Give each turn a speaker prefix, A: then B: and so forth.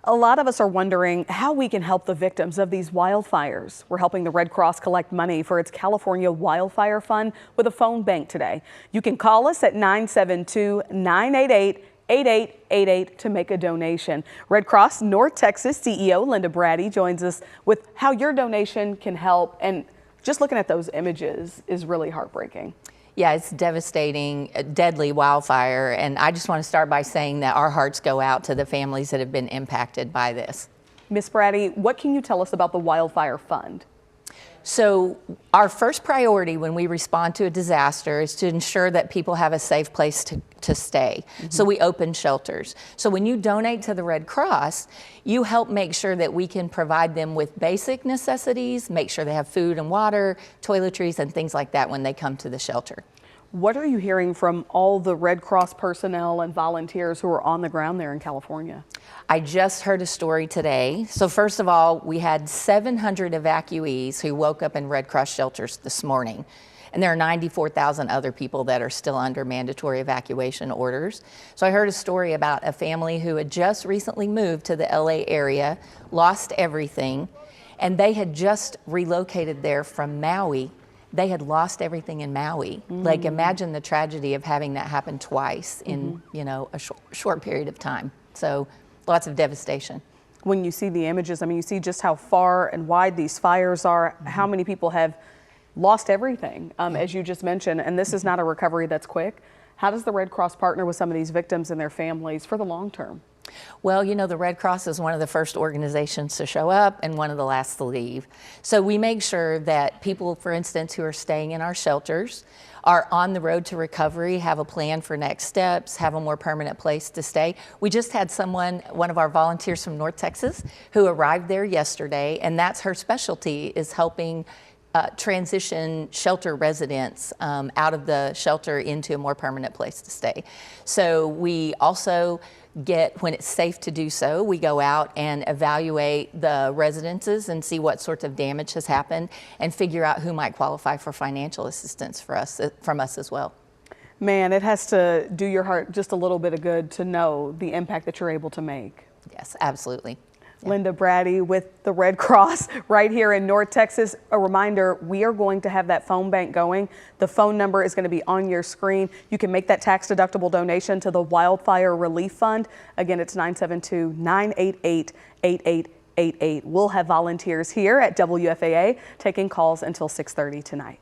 A: A lot of us are wondering how we can help the victims of these wildfires. We're helping the Red Cross collect money for its California Wildfire Fund with a phone bank today. You can call us at 972-988-8888 to make a donation. Red Cross North Texas CEO Linda Brady joins us with how your donation can help. And just looking at those images is really heartbreaking.
B: Yeah, it's devastating, deadly wildfire. And I just want to start by saying that our hearts go out to the families that have been impacted by this.
A: Ms. Brady, what can you tell us about the Wildfire Fund?
B: So our first priority when we respond to a disaster is to ensure that people have a safe place to stay. So we open shelters. So when you donate to the Red Cross, you help make sure that we can provide them with basic necessities, make sure they have food and water, toiletries, and things like that when they come to the shelter.
A: What are you hearing from all the Red Cross personnel and volunteers who are on the ground there in California?
B: I just heard a story today. So first of all, we had 700 evacuees who woke up in Red Cross shelters this morning. And there are 94,000 other people that are still under mandatory evacuation orders. So I heard a story about a family who had just recently moved to the LA area, lost everything, and they had just relocated there from Maui. They had lost everything in Maui. Like, imagine the tragedy of having that happen twice in, a short period of time. So lots of devastation.
A: When you see the images, I mean, you see just how far and wide these fires are, how many people have lost everything, as you just mentioned, and this is not a recovery that's quick. How does the Red Cross partner with some of these victims and their families for the long term?
B: Well, the Red Cross is one of the first organizations to show up and one of the last to leave. So we make sure that people, for instance, who are staying in our shelters are on the road to recovery, have a plan for next steps, have a more permanent place to stay. We just had one of our volunteers from North Texas who arrived there yesterday, and that's her specialty, is helping transition shelter residents out of the shelter into a more permanent place to stay. So we also when it's safe to do so, we go out and evaluate the residences and see what sorts of damage has happened and figure out who might qualify for financial assistance from us as well.
A: Man, it has to do your heart just a little bit of good to know the impact that you're able to make.
B: Yes, absolutely. Yeah.
A: Linda Brady with the Red Cross right here in North Texas. A reminder, we are going to have that phone bank going. The phone number is going to be on your screen. You can make that tax-deductible donation to the Wildfire Relief Fund. Again, it's 972-988-8888. We'll have volunteers here at WFAA taking calls until 6:30 tonight.